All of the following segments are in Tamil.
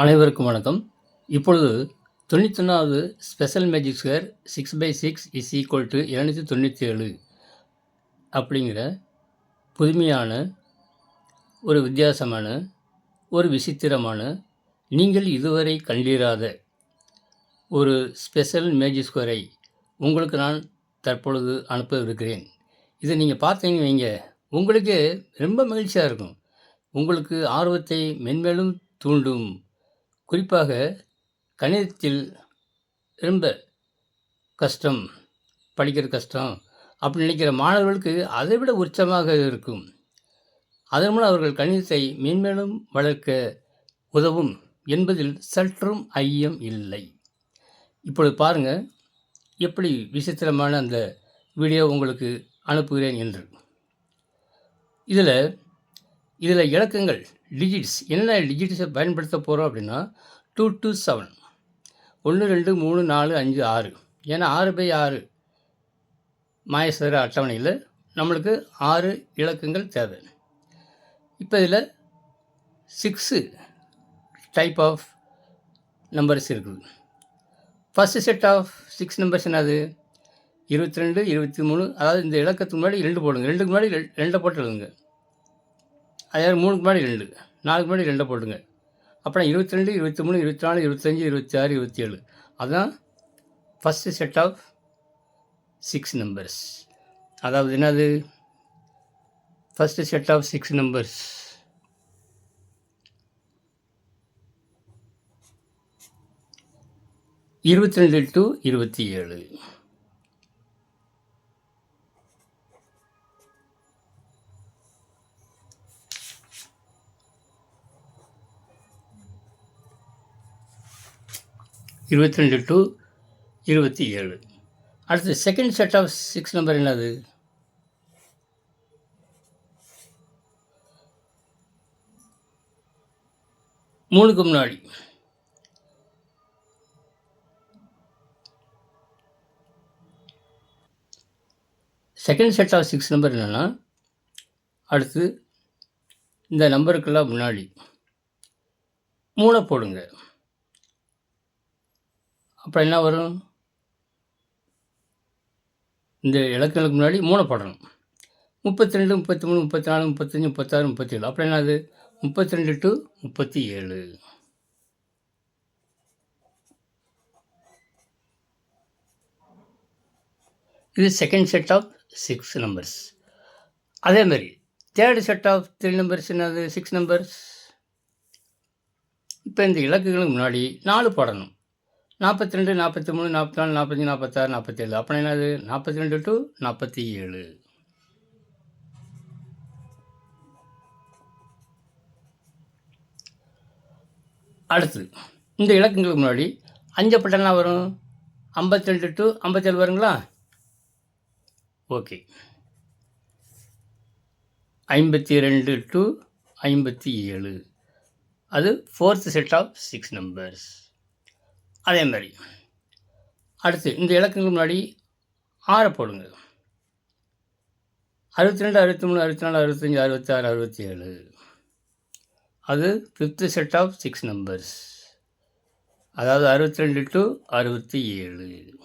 அனைவருக்கும் வணக்கம். இப்பொழுது 91வது special magic square 6/6 is equal to 297 அப்படிங்கிற புதுமையான, ஒரு வித்தியாசமான, ஒரு விசித்திரமான, நீங்கள் இதுவரை கண்டிராத ஒரு ஸ்பெஷல் மேஜிக் ஸ்கொயரை உங்களுக்கு நான் தற்பொழுது அனுப்பவிருக்கிறேன். இதை நீங்கள் பார்த்தீங்கன்னு வைங்க, உங்களுக்கே ரொம்ப மகிழ்ச்சியாக இருக்கும். உங்களுக்கு ஆர்வத்தை மென்மேலும் தூண்டும். குறிப்பாக கணிதத்தில் ரொம்ப கஷ்டம், படிக்கிற கஷ்டம் அப்படின்னு நினைக்கிற மாணவர்களுக்கு அதை விட உச்சமாக இருக்கும். அதன் மூலம் அவர்கள் கணிதத்தை மென்மேலும் வளர்க்க உதவும் என்பதில் சற்றும் ஐயம் இல்லை. இப்பொழுது பாருங்கள், எப்படி விசித்திரமான அந்த வீடியோ உங்களுக்கு அனுப்புகிறேன் என்று. இதில் இலக்கங்கள், டிஜிட்ஸ், என்ன டிஜிட்ஸை பயன்படுத்த போகிறோம் அப்படின்னா 2 to 7, 1 2 3 4 5 6. ஏன்னா 6/6 மாயசர அட்டவணையில் நம்மளுக்கு 6 இலக்கங்கள் தேவை. இப்போ இதில் 6 டைப் ஆஃப் நம்பர்ஸ் இருக்குது. ஃபஸ்ட்டு செட் ஆஃப் 6 நம்பர்ஸ் என்னது? 22, 23. அதாவது இந்த இலக்கத்துக்கு முன்னாடி 2 போடுங்க, 2க்கு முன்னாடி 2 போட்டு எழுதுங்க. அதாவது 3க்கு முன்னாடி 2, 4க்கு முன்னாடி 2 போட்டுங்க. அப்புறம் 22, 23, 24, 25, 26, 27. அதுதான் ஃபஸ்ட்டு செட் ஆஃப் 6 நம்பர்ஸ். அதாவது என்னது? First set of 6 numbers. இருபத்தி 22 to 27. இருபத்தி 22 to 27. அடுத்து செகண்ட் செட் ஆஃப் 6 நம்பர் என்னது? 3க்கு முன்னாடி. செகண்ட் செட் ஆஃப் 6 நம்பர் என்னென்னா, அடுத்து இந்த நம்பருக்கெல்லாம் முன்னாடி 3 போடுங்க. அப்புறம் என்ன வரும்? இந்த இலக்கங்களுக்கு முன்னாடி 3 போடணும். 32, 33, 34, 35, 36, 37. அப்புறம் என்னது? 32 to 37. இது செகண்ட் செட் ஆஃப் 6 நம்பர்ஸ். அதேமாதிரி தேர்டு செட் ஆஃப் 3 நம்பர்ஸ் என்னது? 6 நம்பர்ஸ். இப்போ இந்த இலக்குகளுக்கு முன்னாடி 4 போடணும். 42, 43, 44, 45, 46, 47. அப்புறம் என்னது? 42 to 47. அடுத்து இந்த இலக்கங்களுக்கு முன்னாடி 5 போட்டா வரும்? 52 to 57 வருங்களா? ஓகே. 52 to 57. அது ஃபோர்த் செட் ஆஃப் 6 நம்பர்ஸ். அதே மாதிரி அடுத்து இந்த இலக்கங்களுக்கு முன்னாடி 6 போடுங்க. 62, 63, 64, 65, 66, 67. அது ஃபிஃப்த்து செட் ஆஃப் 6 நம்பர்ஸ். அதாவது 62 to 67.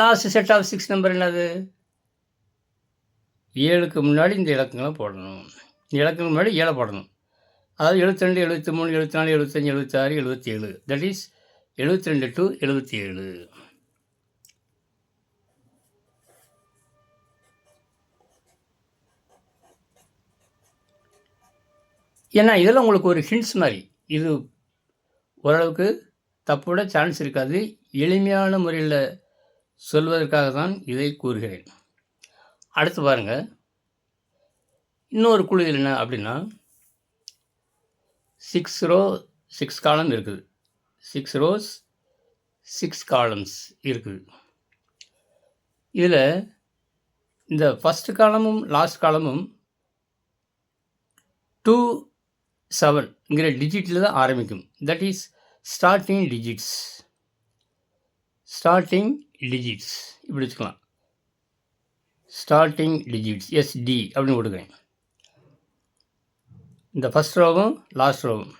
Last set of 6 number என்னது? 7க்கு முன்னாடி இந்த இலக்கங்களை போடணும். இந்த இலக்கங்களுக்கு முன்னாடி 7 போடணும். அதாவது 72, 73, 74, 75, 76, 77. That is 72 to 77. ஏன்னா இதெல்லாம் உங்களுக்கு ஒரு ஹிண்ட்ஸ் மாதிரி. இது ஓரளவுக்கு தப்போட சான்ஸ் இருக்காது. எளிமையான முறையில் சொல்வதற்காக தான் இதை கூறுகிறேன். அடுத்து பாருங்கள், இன்னொரு குழு என்ன அப்படின்னா 6 ரோ 6 காலம் இருக்குது. 6 rows 6 columns இருக்குது. இதில் இந்த ஃபஸ்ட்டு காலமும் லாஸ்ட் காலமும் 2 7ங்கிற டிஜிட்டில் தான் ஆரம்பிக்கும். That is starting digits. Starting digits இப்படி வச்சுக்கலாம். ஸ்டார்டிங் டிஜிட்ஸ் எஸ்டி அப்படின்னு கொடுக்குறேன். இந்த ஃபஸ்ட் ரோவும் லாஸ்ட் ரோவும்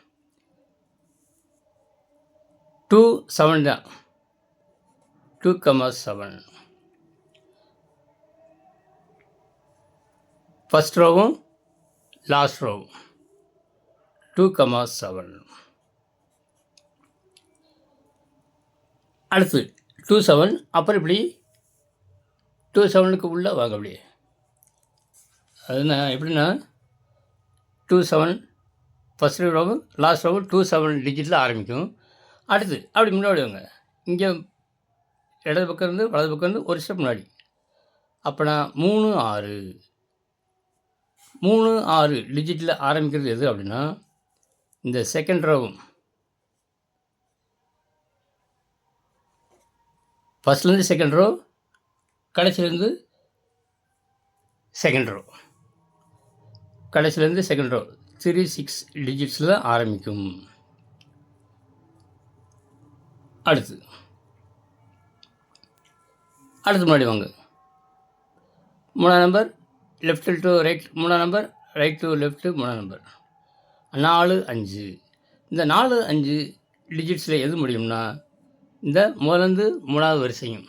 2 7 தான். 2, 7 ஃபஸ்ட் ரோவும் லாஸ்ட் ரோவும் 2, 7. அடுத்து 2 7. அப்புறம் இப்படி 2 7க்கு உள்ளே வாங்க அப்படியே. அதுனா எப்படின்னா 2 7 ஃபஸ்ட்டு ரோவும் லாஸ்ட் ரோவும் 2 7 டிஜிட்டில் ஆரம்பிக்கும். அடுத்து அப்படி முன்னாடி வாங்க. இங்கே இடது பக்கம் இருந்து வலது பக்கம் இருந்து ஒரு ஸ்டெப் முன்னாடி. அப்போனா 3 6 3 6 டிஜிட்டில் ஆரம்பிக்கிறது எது அப்படின்னா இந்த செகண்ட் ரோவும் ஃபஸ்ட்லேருந்து செகண்ட் ரோ, கடைசியிலேருந்து செகண்ட் ரோ, கடைசியிலேருந்து செகண்ட் ரோ 3 6 டிஜிட்ஸில் ஆரம்பிக்கும். அடுத்து முன்னாடி வாங்க. 3ஆம் நம்பர் லெஃப்ட் டு ரைட், 3ஆம் நம்பர் ரைட் டு லெஃப்ட்டு, 3ஆம் நம்பர் 4 5. இந்த 4 5 டிஜிட்ஸில் எது முடியும்னா இந்த முதலேருந்து 3ஆவது வரிசையும்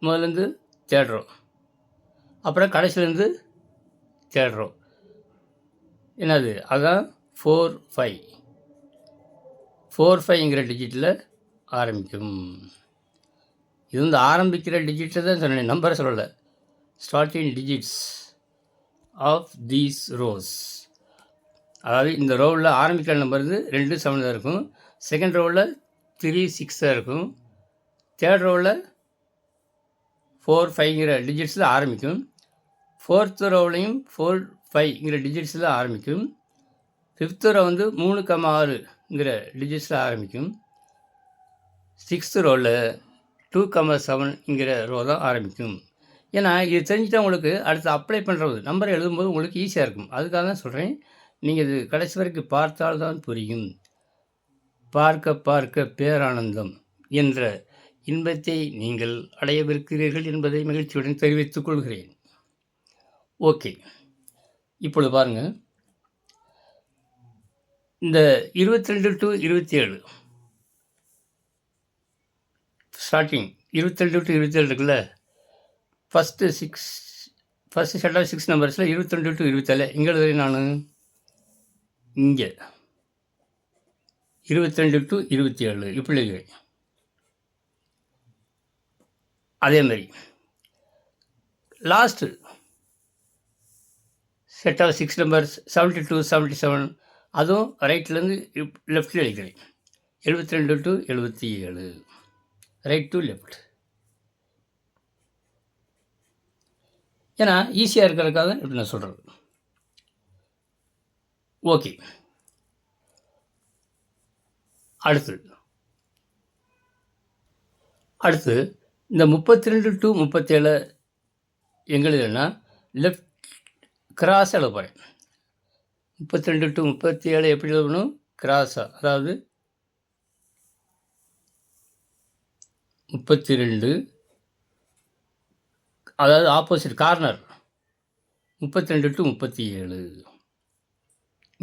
முதலேருந்து தேர்ட் ரோ, அப்புறம் கடைசியிலேருந்து தேர்ட் ரோ. என்னது அதான் 4 5. 4 5ங்கிற டிஜிட்டில் ஆரம்பிக்கும். இது வந்து ஆரம்பிக்கிற டிஜிட்டை தான் சொன்னேன், நம்பரை சொல்லலை. Starting digits of these rows. அதாவது இந்த ரோவில் ஆரம்பிக்கிற நம்பர் வந்து 2 7 தான் இருக்கும். செகண்ட் ரோவில் 3 6 தான் இருக்கும். தேர்ட் ரோவில் 4 5ங்கிற டிஜிட்ஸில் ஆரம்பிக்கும். ஃபோர்த்து ரோவிலையும் 4 5ங்கிற டிஜிட்ஸில் ஆரம்பிக்கும். ஃபிஃப்த்து ரோ வந்து 3, 6ங்கிற டிஜிட்ஸில் ஆரம்பிக்கும். சிக்ஸ்த்து ரோவில் 2, 7ங்கிற ரோ தான் ஆரம்பிக்கும். ஏன்னா இது தெரிஞ்சுட்டா உங்களுக்கு அடுத்து அப்ளை பண்ணுறது நம்பரை எழுதும்போது உங்களுக்கு ஈஸியாக இருக்கும். அதுக்காக தான் சொல்கிறேன், நீங்கள் இது கடைசி வரைக்கும் பார்த்தால்தான் புரியும். பார்க்க பார்க்க பேரானந்தம் என்ற இன்பத்தை நீங்கள் அடையவிருக்கிறீர்கள் என்பதை மகிழ்ச்சியுடன் தெரிவித்துக் கொள்கிறேன். ஓகே, இப்பொழுது பாருங்கள். இந்த 22 to 27 ஸ்டார்டிங் 22 to 27 இருக்குல்ல, ஃபஸ்ட்டு செட் ஆஃப் 6 நம்பர்ஸில் 22 to 27 எங்கே எழுதுறேன் நான்? இங்கே 22 to 27 இப்படி எழுதுகிறேன். அதேமாதிரி லாஸ்ட்டு செட் ஆஃப் 6 நம்பர்ஸ் 72 77 அதுவும் ரைட்லேருந்து லெஃப்டில் எழுதிக்கிறேன். 72 to 77 ரைட் டு லெஃப்ட். ஏன்னா ஈஸியாக இருக்கிறதுக்காக இப்படி நான் சொல்கிறது. ஓகே, அடுத்து இந்த 32 to 37 எங்களுதுன்னா லெஃப்ட் கிராஸாக எழுத போகிறேன். 32 to 37 எப்படி எழுதணும்? கிராஸாக, அதாவது 32 அதாவது ஆப்போசிட் கார்னர் 32 to 37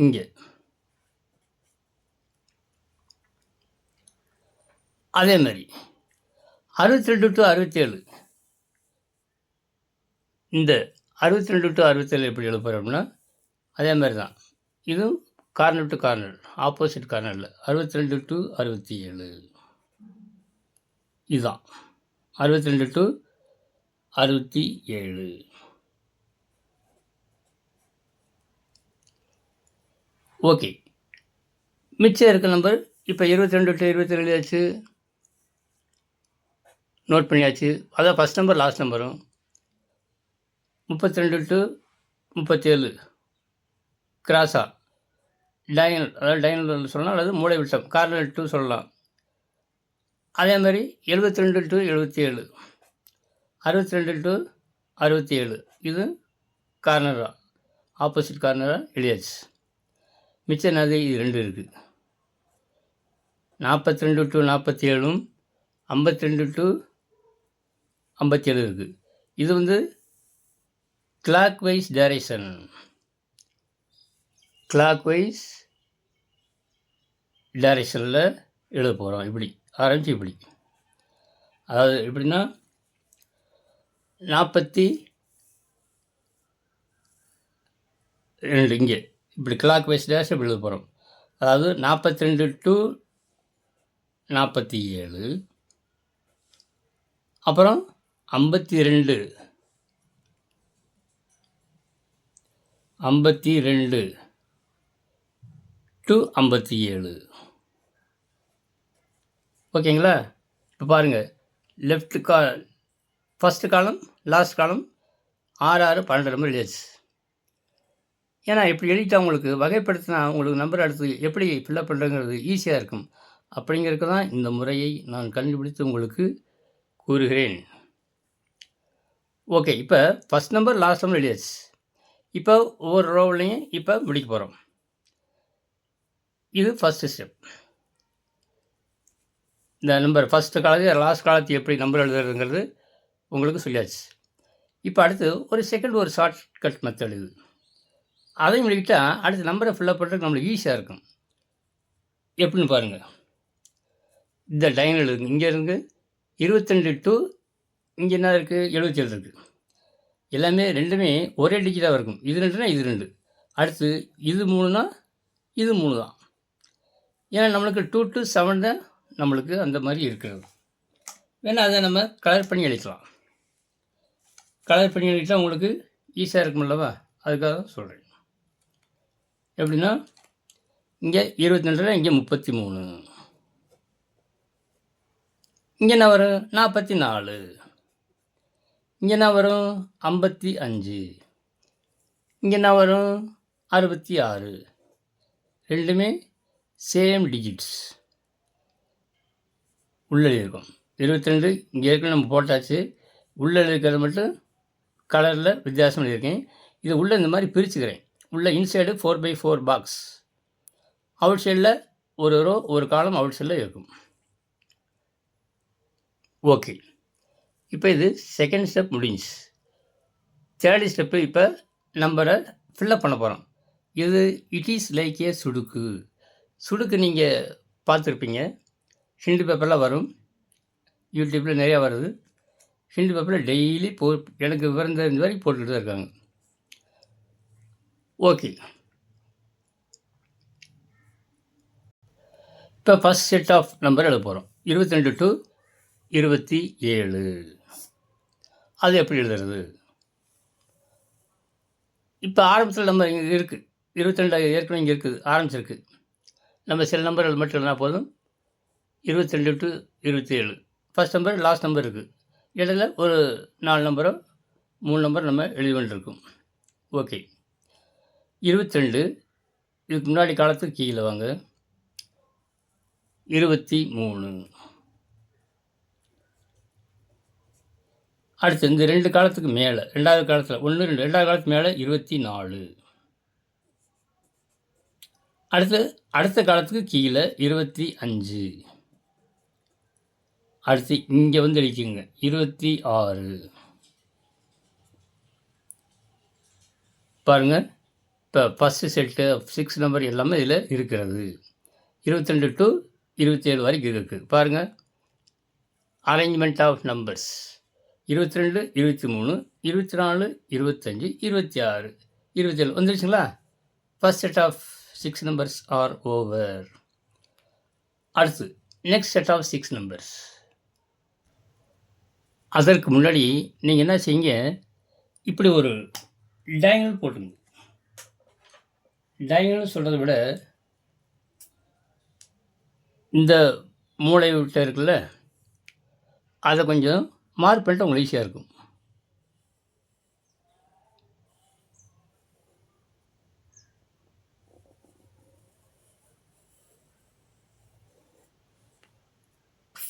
இங்கே. அதே மாதிரி 62 to 67 இந்த 62 to 67 எப்படி எழுத போகிறோம்னா அதே மாதிரி தான். இதுவும் கார்னர் டு கார்னர், ஆப்போசிட் கார்னரில் 62 to 67 இதுதான். 62 to 67. ஓகே, மிச்சம் இருக்க நம்பர் இப்போ 22 to 27 எழுதியாச்சு, நோட் பண்ணியாச்சு. அதான் ஃபஸ்ட் நம்பர் லாஸ்ட் நம்பரும். 32 to 37 கிராஸாக டயனல், அதாவது டயனல் சொல்லலாம், அல்லது மூளை விட்டம் கார்னர் டூ சொல்லலாம். அதே மாதிரி 72 to 77 62 to 67 இது கார்னராக, ஆப்போசிட் கார்னராக எழுதியாச்சு. மிச்சம் என்னது? இது 2 இருக்குது. 42 to 47 52 to 57 இருக்குது. இது வந்து clockwise direction. Clockwise டைரெக்ஷனில் எழுத போகிறோம். இப்படி ஆரம்பித்து இப்படி, அதாவது எப்படின்னா 42 இங்கே இப்படி கிளாக் வைஸ் டேஷ் இப்படி எழுத போகிறோம். அதாவது 42 to 47, அப்புறம் 52 to 57. ஓகேங்களா? இப்போ பாருங்கள், ஃபஸ்ட்டு காலம் லாஸ்ட் காலம் 6 6 12 நம்பர் எழுதியாச்சு. ஏன்னா இப்படி எழுதிட்டா உங்களுக்கு வகைப்படுத்தினா உங்களுக்கு நம்பர் அடுத்து எப்படி ஃபில்லப் பண்ணுறங்கிறது ஈஸியாக இருக்கும். அப்படிங்கிறதுக்கு தான் இந்த முறையை நான் கண்டுபிடித்து உங்களுக்கு கூறுகிறேன். ஓகே, இப்போ ஃபஸ்ட் நம்பர் லாஸ்ட் நம்பர் எழுதியாச்சு. இப்போ ஒவ்வொரு ரோவ்லையும் இப்போ முடிக்க போகிறோம். இது ஃபஸ்ட்டு ஸ்டெப். இந்த நம்பர் ஃபஸ்ட்டு காலத்து லாஸ்ட் காலத்து எப்படி நம்பர் எழுதுறதுங்கிறது உங்களுக்கு சொல்லியாச்சு. இப்போ அடுத்து ஒரு செகண்ட் ஒரு ஷார்ட் கட் மெத்தட் இது. அதையும் எழுதிட்டால் அடுத்த நம்பரை ஃபில்லப் பண்ணுறதுக்கு நம்மளுக்கு ஈஸியாக இருக்கும். எப்படின்னு பாருங்கள். இந்த லைன் எழுதுங்க. இங்கே இருந்து 22 to இங்கே என்ன இருக்குது 77 இருக்குது. எல்லாமே ரெண்டுமே ஒரே டிஜிட்டாக இருக்கும். இது 2னா இது 2. அடுத்து இது 3னா இது 3 தான். ஏன்னா நம்மளுக்கு 2 to 7 தான் நம்மளுக்கு அந்த மாதிரி இருக்கிறது. வேணால் அதை நம்ம கலர் பண்ணி எழுதிக்கலாம். கலர் பண்ணி எழுதிட்டால் உங்களுக்கு ஈஸியாக இருக்கும் அல்லவா? அதுக்காக தான் சொல்கிறேன். எப்படின்னா இங்கே 22, இங்கே 33, இங்கே என்ன வரும் 44, இங்கே என்ன வரும் 55, இங்கே என்ன வரும் 66. ரெண்டுமே சேம் டிஜிட்ஸ் உள்ளே இருக்கும். 22 இங்கே இருக்க நம்ம போட்டாச்சு. உள்ளே இருக்கிறது மட்டும் கலரில் வித்தியாசம் எழுதியிருக்கேன். இது உள்ளே இந்த மாதிரி பிரிச்சுக்கிறேன். உள்ளே இன்சைடு 4x4 பாக்ஸ், அவுட் சைடில் ஒரு ரோ ஒரு காலம் அவுட் சைடில் இருக்கும். ஓகே, இப்போ இது செகண்ட் ஸ்டெப் முடிஞ்சு. தேர்டு ஸ்டெப்பு இப்போ நம்பரை ஃபில்லப் பண்ண போகிறோம். இது இட் இஸ் லைக் ஏ சுடுக்கு. சுடுக்கு நீங்கள் பார்த்துருப்பீங்க, ஹிண்டு பேப்பரில் வரும், யூடியூப்பில் நிறையா வருது. ஹிண்டு பேப்பரில் டெய்லி எனக்கு விவரம் தெரிஞ்ச வரைக்கும் போட்டுக்கிட்டு தான் இருக்காங்க. ஓகே, இப்போ ஃபஸ்ட் செட் ஆஃப் நம்பர் எழுத போகிறோம். 22 to 27. அது எப்படி எழுதுறது? இப்போ ஆரம்பத்தில் நம்ம இங்கே இருக்குது 22 ஏற்கனவே இங்கே இருக்குது, ஆரம்பிச்சிருக்கு. நம்ம சில நம்பர்கள் மட்டும் எழுதினா போதும். 22 to 27 first number last number இருக்குது. இடையில ஒரு 4 நம்பரோ 3 நம்பர் நம்ம எழுதி கொண்டிருக்கோம். ஓகே, 22 இதுக்கு முன்னாடி காலத்துக்கு கீழே வாங்க. 23. அடுத்து இந்த 2 காலத்துக்கு மேலே, ரெண்டாவது காலத்தில் 1 2 ரெண்டாவது காலத்துக்கு மேலே 24. அடுத்த காலத்துக்கு கீழே 25. அடுத்து இங்கே வந்து எழுதிக்கோங்க 26. பாருங்கள், இப்போ ஃபஸ்ட்டு செட்டு 6 நம்பர் எல்லாமே இதில் இருக்கிறது. 22 to 27 வரைக்கும் இருக்குது. பாருங்கள், அரேஞ்ச்மெண்ட் ஆஃப் நம்பர்ஸ் 22 23 24 25 26 27 வந்துருச்சுங்களா? First set of 6 numbers are over. அடுத்து நெக்ஸ்ட் செட் ஆஃப் 6 நம்பர்ஸ். அதற்கு முன்னாடி நீங்கள் என்ன செய்யுங்க, இப்படி ஒரு டயங்கல் போட்டுங்க. டயங்கல்னு சொல்கிறத விட இந்த மூளை விட்ட இருக்குல்ல, அதை கொஞ்சம் மார்க் பண்ணிட்டு உங்களுக்கு ஈஸியாக இருக்கும்.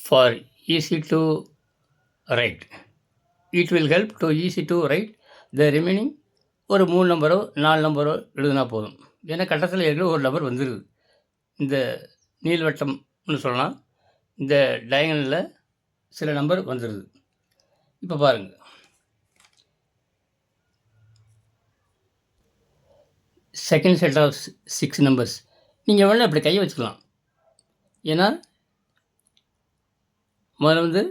For easy to right, it will help to easy to right the remaining. ஒரு 3 நம்பரோ 4 நம்பரோ எழுதுனா போதும். ஏன்னா கட்டத்தில் ஏற்கனவே ஒரு நம்பர் வந்துடுது. இந்த நீள்வட்டம்னு சொல்லலாம், இந்த டயகனலில் சில நம்பர் வந்துடுது. இப்போ பாருங்கள், செகண்ட் செட் ஆஃப் 6 நம்பர்ஸ். நீங்கள் வேணால் இப்படி கையை வச்சுக்கலாம். ஏன்னா முதல்ல வந்து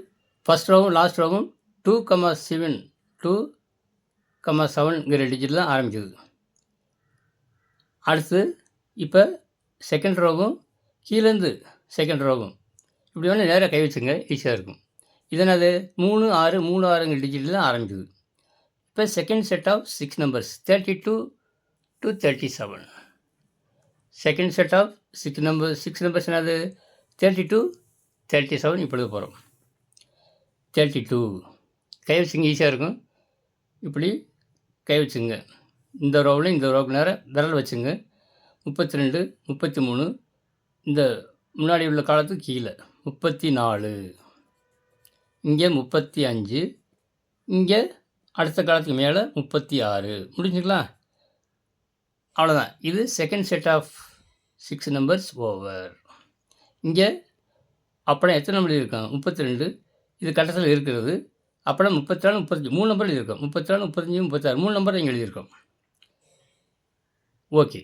ஃபஸ்ட் ரோவும் லாஸ்ட் ரோவும் 2,7 2,7ங்கிற டிஜிட்டில் தான் ஆரம்பிக்குது. அடுத்து இப்போ செகண்ட் ரோவும் கீழேருந்து செகண்ட் ரோவும் இப்படி வேணால் நேராக கை வச்சுங்க, ஈஸியாக இருக்கும். இதனது 3, 6 3, 6ங்கிற டிஜிட்டில் தான் ஆரம்பிக்குது. இப்போ second set of 6 numbers 32 to 37. Second set of 6 numbers என்னது 32 37 இப்பொழுது போகிறோம். 32 கை வச்சுங்க, ஈஸியாக இருக்கும். இப்படி கை வச்சுங்க, இந்த ரோவில் இந்த ரோவுக்கு நேரம் விரல் வச்சுங்க. 32 33 இந்த முன்னாடி உள்ள காலத்துக்கு கீழே 34 இங்கே 35 இங்கே அடுத்த காலத்துக்கு மேலே 36 முடிஞ்சுங்களா? அவ்வளோதான். இது second set of 6 numbers over. இங்கே அப்புறம் எத்தனை நம்பர் இருக்கும்? 32 இது கட்டத்தில் இருக்கிறது. அப்புறம் 34 35 3 நம்பர் எழுதியிருக்கோம். 34 35 36 3 நம்பர் இங்கே எழுதியிருக்கோம். ஓகே,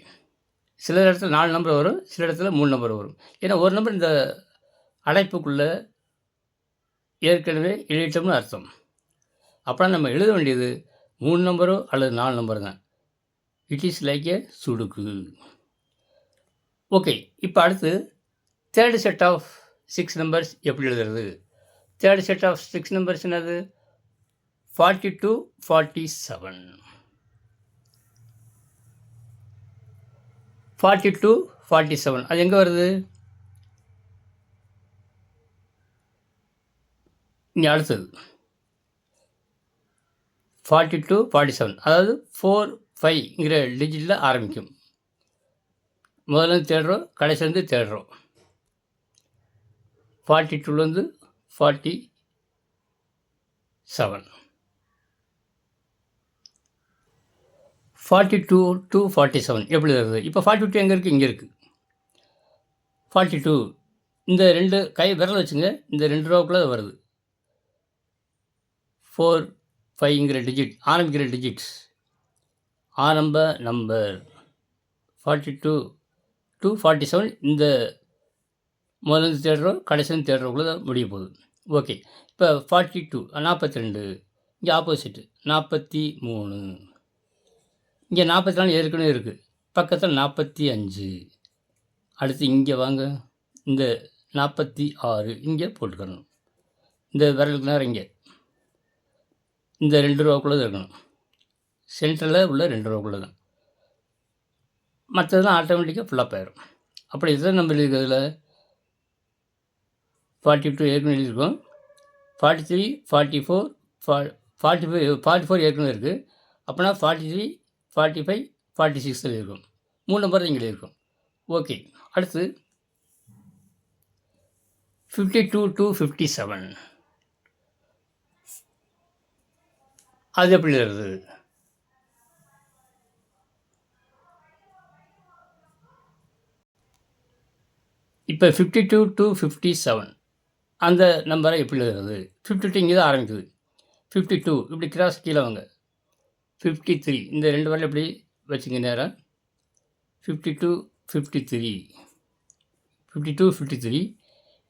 சில இடத்துல 4 நம்பர் வரும், சில இடத்துல 3 நம்பர் வரும். ஏன்னா ஒரு நம்பர் இந்த அடைப்புக்குள்ளே ஏற்கனவே எழுதிட்டோம்னு அர்த்தம். அப்புறம் நம்ம எழுத வேண்டியது 3 நம்பரோ அல்லது 4 நம்பர் தான். It is like a sudoku. Okay, இப்போ அடுத்து தேர்டு செட் ஆஃப் 6 நம்பர்ஸ் எப்படி எழுதுறது? தேர்டு செட் ஆஃப் 6 நம்பர்ஸ் என்னது 42 47. 42 47 அது எங்கே வருது? இங்கே அடுத்தது 42 47 அதாவது 4 5ங்கிற டிஜிட்டில் ஆரம்பிக்கும். முதல்ல தேடுறோம், கடைசிலேருந்து தேடுறோம். 42லேருந்து 47 42 to 47 எப்படி வருது? இப்போ 42 எங்கே இருக்குது? இங்கே இருக்குது. 42 இந்த 2 கை விரல் வச்சுங்க, இந்த 2 ரோவுக்குள்ளே வருது. 4 5ங்கிற டிஜிட் ஆரம்பிக்கிற டிஜிட்ஸ் ஆரம்ப நம்பர் 42 to 47 இந்த முதல்ல தேடுறோம், கடைசியில் தேடுறவக்குள்ள தான் முடிய போகுது. ஓகே, இப்போ 42 42 இங்கே ஆப்போசிட்டு 43 இங்கே 44 ஏற்கனவே இருக்குது, பக்கத்தில் 45 அடுத்து இங்கே வாங்க, இந்த 46 இங்கே போட்டுக்கணும். இந்த விரலுக்கு நேரம் இங்கே இந்த 2 ரோவுக்குள்ளே தான் இருக்கணும். சென்டரில் உள்ள 2 ரோவுக்குள்ளே தான், மற்றதெல்லாம் ஆட்டோமேட்டிக்காக ஃபுல்லாக போயிடும். அப்படி இதுதான் நம்பர் இருக்கிறதுல 42 ஏற்கனவே எழுதியிருக்கோம். 43 44 44 ஏற்கனவே இருக்குது. அப்படின்னா 43 45 46 இருக்கும். 3 நம்பர் தான் இங்கே எழுதியிருக்கோம். ஓகே, அடுத்து 52 to 57 அது எப்படி எழுதுறது? இப்போ 52 to 57 அந்த நம்பரை எப்படி எழுதுறது? 52 இங்கே தான் ஆரம்பிக்குது. 52 இப்படி கிராஸ் கீழே வாங்க. 53 இந்த 2 வரல எப்படி வச்சுங்க நேரம். 52 53 52 53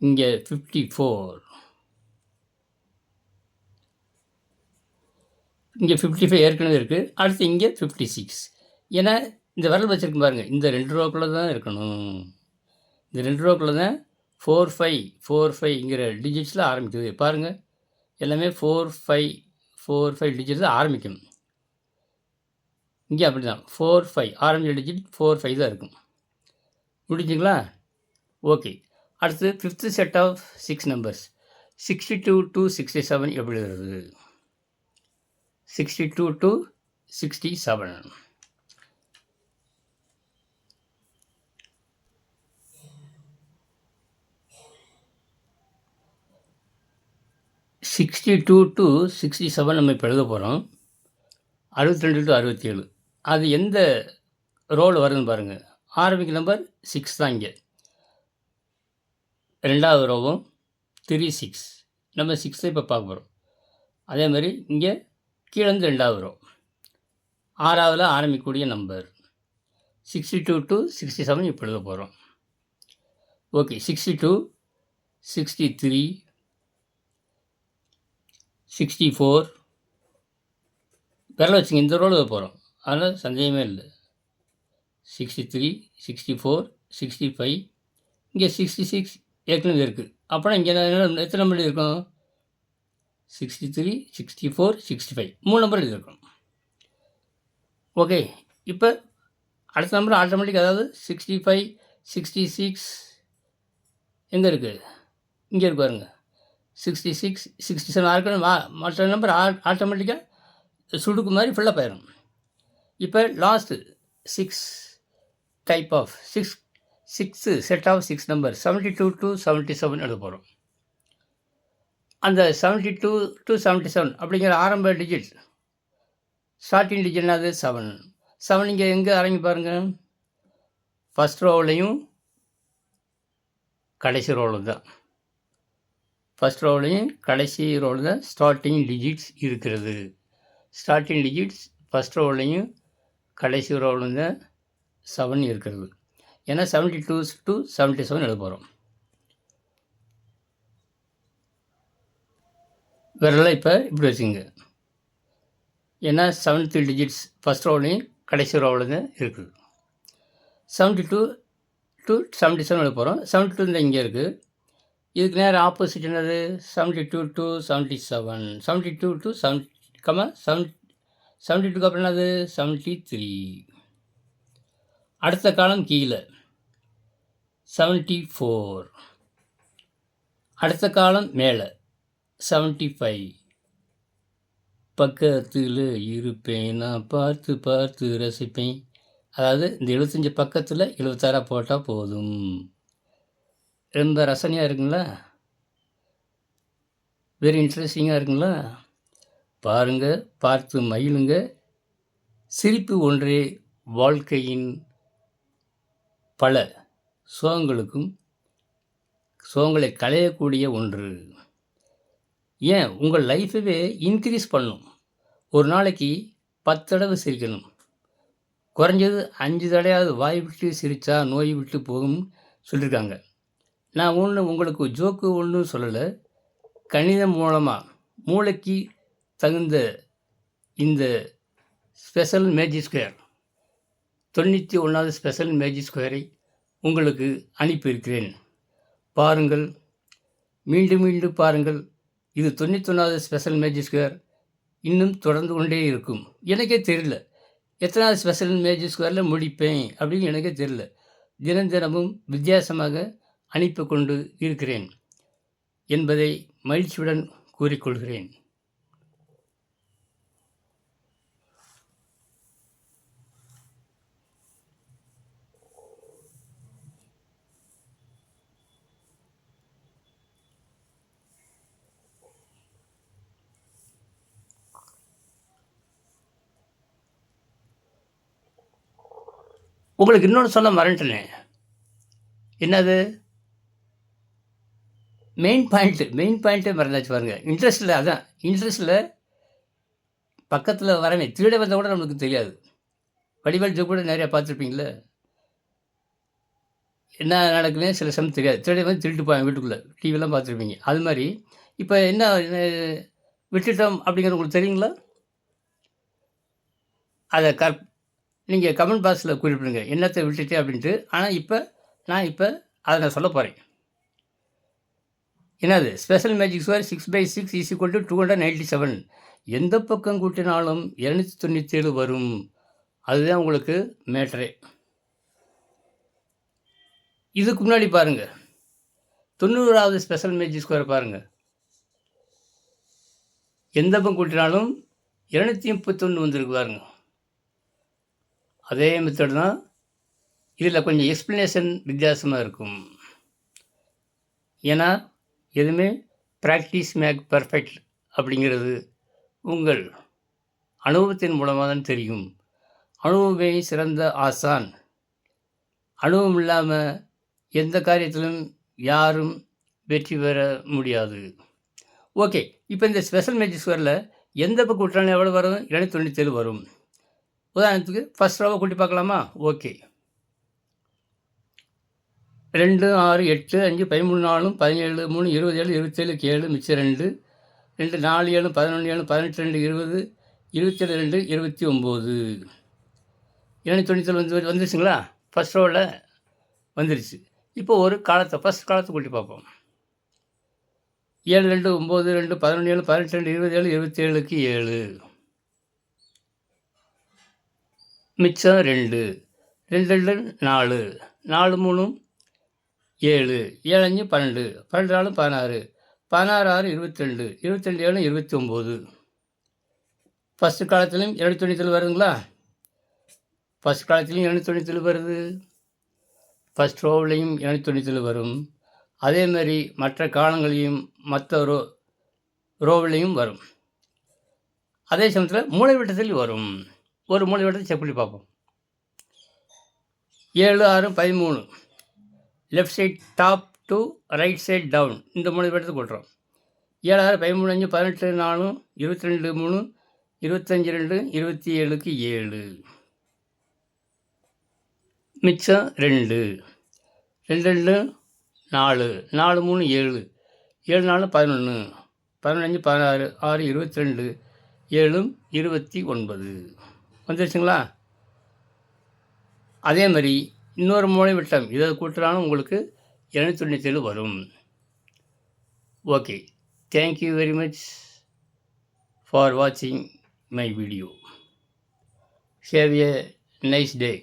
இங்கே 54 இங்கே 55 ஏற்கனவே இருக்குது. அடுத்து இங்கே 56 ஏன்னா இந்த விரல் வச்சுருக்கு பாருங்கள், இந்த 2 ரோக்குள்ளே தான் இருக்கணும். இந்த 2 ரோக்குள்ளே தான் 4 5ங்கிற டிஜிட்ஸில் ஆரம்பிக்குது. பாருங்கள், எல்லாமே 4 5 டிஜிட்ஸில் ஆரம்பிக்கும். இங்கே அப்படி தான் 4 5 ஆரம்பிச்ச டிஜிட் 4 5 தான் இருக்கும். முடிஞ்சுங்களா? ஓகே, அடுத்து 5th set of 6 numbers 62 to 67 எப்படி எழுதுறது? 62 to 67 62 to 67 நம்ம இப்போ எழுத போகிறோம். 62 to 67 அது எந்த ரோல் வருதுன்னு பாருங்கள். ஆரம்பிக்க நம்பர் 6 தான். இங்கே 2வது ரோவும் 3 6 நம்ம 6 இப்போ பார்க்க போகிறோம். அதே மாதிரி இங்கே கீழேருந்து 2வது ரோ 6வதுல ஆரம்பிக்கக்கூடிய நம்பர் 62 to 67 இப்போ எழுத போகிறோம். ஓகே, 62, 63, 64 விரல வச்சுங்க. இந்த ரோல் எழுத போகிறோம், அதனால் சந்தேகமே இல்லை. 63, 64, 65, இங்கே 66 ஏற்கனவே இருக்குது. அப்போனா இங்கே எத்தனை நம்பர் இருக்கும்? 63, 64, 65 3 நம்பர் எழுதியிருக்கணும். ஓகே, இப்போ அடுத்த நம்பர் ஆட்டோமேட்டிக், அதாவது 65, 66 எங்கே இருக்குது? இங்கே இருக்கு பாருங்க. 66, 67 ஆர்க்கணும். மற்ற நம்பர் ஆட்டோமேட்டிக்காக சுடுக்கு மாதிரி ஃபுல்லாக போயிடும். இப்போ last 6 type of 6 set of 6 number 72 to 77 எழுத போகிறோம். அந்த 72 to 77 அப்படிங்கிற ஆரம்ப டிஜிட், ஸ்டார்டிங் டிஜிட் என்னது? 7. 7 இங்கே எங்கே அரங்கி பாருங்கள். ஃபஸ்ட் ரோவ்லையும் கடைசி ரோவில் தான். ஃபஸ்ட் ரோவ்லையும் கடைசி ரோவில் தான் ஸ்டார்டிங் டிஜிட்ஸ் இருக்கிறது. ஸ்டார்டிங் டிஜிட்ஸ் ஃபஸ்ட் ரோவ்லையும் கடைசி ரோவில் தான் 7 இருக்கிறது. ஏன்னா 72 to 77 எழுத போகிறோம். விரலாம் இப்போ இப்படி வச்சுங்க. ஏன்னா 7th டிஜிட்ஸ் ஃபஸ்ட் ரோவ்லையும் கடைசி ரோவில் தான் இருக்குது. 72 to 77 எழுத போகிறோம். 72 தான் இங்கே இருக்குது. இதுக்கு நேரம் ஆப்போசிட் என்னது? 72 to 77. 72 to 72க்கு அப்புறம் என்னது? 73. அடுத்த காலம் கீழே 74. அடுத்த காலம் மேலே 75. பக்கத்தில் இருப்பேன் நான் பார்த்து பார்த்து ரசிப்பேன். அதாவது இந்த 75 பக்கத்தில் 76 போட்டால் போதும். ரொம்ப ரசனையாக இருக்குங்களா? வெரி இன்ட்ரெஸ்டிங்காக இருக்குங்களா? பாருங்கள், பார்த்து மகிழுங்க. சிரிப்பு ஒன்றே வாழ்க்கையின் பல சோகங்களை களையக்கூடிய ஒன்று. ஏன் உங்கள் லைஃபவே இன்க்ரீஸ் பண்ணும். ஒரு நாளைக்கு 10 தடவை சிரிக்கணும். குறைஞ்சது 5 தடையாவது வாய் விட்டு சிரித்தா நோய் விட்டு போகும் சொல்லியிருக்காங்க. நான் உங்களுக்கு ஜோக்கு ஒன்றும் சொல்லலை. கணிதம் மூலமாக மூளைக்கு தகுந்த இந்த ஸ்பெஷல் மேஜிக் ஸ்கொயர் 91வது ஸ்பெஷல் மேஜிக் ஸ்கொயரை உங்களுக்கு அனுப்பியிருக்கிறேன். பாருங்கள், மீண்டும் மீண்டும் பாருங்கள். இது 91வது ஸ்பெஷல் மேஜிக் ஸ்கொயர் இன்னும் தொடர்ந்து கொண்டே இருக்கும். எனக்கே தெரியல எத்தனாவது ஸ்பெஷல் மேஜிக் ஸ்கொயரில் முடிப்பேன் அப்படின்னு எனக்கே தெரியல. தினமும் வித்தியாசமாக அனுப்பி கொண்டு இருக்கிறேன் என்பதை மகிழ்ச்சியுடன் கூறிக்கொள்கிறேன். உங்களுக்கு இன்னொன்று சொல்ல மறந்துட்டேனே. என்னது? மெயின் பாயிண்ட்டே மறந்தாச்சு பாருங்கள். இன்ட்ரெஸ்ட்டில் பக்கத்தில் வரவே திருட வந்தால் கூட நம்மளுக்கு தெரியாது. வடிவேல் ஜோக் கூட நிறையா பார்த்துருப்பீங்களே. என்ன நடக்குதுன்னு சில சமயம் தெரியாது. திருட வந்து திருட்டு போவாங்க வீட்டுக்குள்ளே. டிவிலாம் பார்த்துருப்பீங்க. அது மாதிரி இப்போ என்ன விட்டுட்டோம் அப்படிங்கிறது உங்களுக்கு தெரியுங்களா? அதை நீங்கள் கமெண்ட் பாக்ஸில் குறிப்பிடுங்க என்னத்தை விட்டுட்டேன் அப்படின்ட்டு. ஆனால் நான் அதை சொல்ல போகிறேன். என்னது? Special magic square 6/6 = 297. எந்த பக்கம் கூட்டினாலும் 297 வரும். அதுதான் உங்களுக்கு மேட்டரே. இதுக்கு முன்னாடி பாருங்கள், 90வது ஸ்பெஷல் மேஜிக் ஸ்கொயர் பாருங்கள். எந்த பக்கம் கூட்டினாலும் 231 வந்திருக்கு பாருங்க. அதே மெத்தட் தான். இதில் கொஞ்சம் எக்ஸ்ப்ளனேஷன் வித்தியாசமாக இருக்கும். ஏன்னா எதுவுமே ப்ராக்டிஸ் மேக் பர்ஃபெக்ட் அப்படிங்கிறது உங்கள் அனுபவத்தின் மூலமாக தான் தெரியும். அனுபவமே சிறந்த ஆசான். அனுபவம் இல்லாமல் எந்த காரியத்திலும் யாரும் வெற்றி பெற முடியாது. ஓகே, இப்போ இந்த ஸ்பெஷல் மேஜிக் ஸ்கொயரில் எந்த பக்கம் கூட்டினாலும் எவ்வளோ வரும்? 297 வரும். உதாரணத்துக்கு ஃபஸ்ட் ரோவை கூட்டி பார்க்கலாமா? ஓகே, 2, 6, 8, 5, 13, 4, 17, 3, 27, 27, 7 மிச்சம் 2, 2, 4, 7, 11, 7, 18, 2, 20, 27, 2, 29. இணைத்துணித்தல் வந்துருச்சுங்களா? ஃபர்ஸ்ட் ரோவில் வந்துருச்சு. இப்போ ஒரு காலத்தை ஃபர்ஸ்ட் காலத்தை கூட்டி பார்ப்போம். 7, 2, 9, 2, 11, 7, 18, 27, 27க்கு 7. மிச்சம் 2, 2, 2, 4, 4, 3, 7, 7, 5, 12, 12, 4, 16, 16, 6, 22, 22, 7, 29. ஃபஸ்ட்டு காலத்துலையும் இணைத்துணித்தல் வருதுங்களா? ஃபஸ்ட் காலத்துலையும் இணைத்துணித்தல் வருது, ஃபஸ்ட் ரோவ்லையும் இணைத்துணித்தல் வரும். அதே மாதிரி மற்ற காலங்களையும் மற்ற ரோவிலையும் வரும். அதே சமயத்தில் மூலைவிட்டத்தில் வரும். ஒரு மூலைவிட்டத்தை செக் பண்ணி பார்ப்போம். 7, 6, 13 left side top to right side down, இந்த மூலைவிட்டத்தை போட்டுறோம். 7, 6, 13, 5, 18, 4, 22, 3, 25, 2, 27க்கு 7. மிச்சம் 2, 2, 2, 4, 4, 3, 7, 7, 4, 11, 15, 16, 6, 22, 7, 29. வந்துருச்சுங்களா? அதே மாதிரி இன்னொரு மூலைவிட்டம் இதை கூட்டினாலும் உங்களுக்கு 297 வரும். Okay, thank you very much for வாட்சிங் my video. Have a nice day.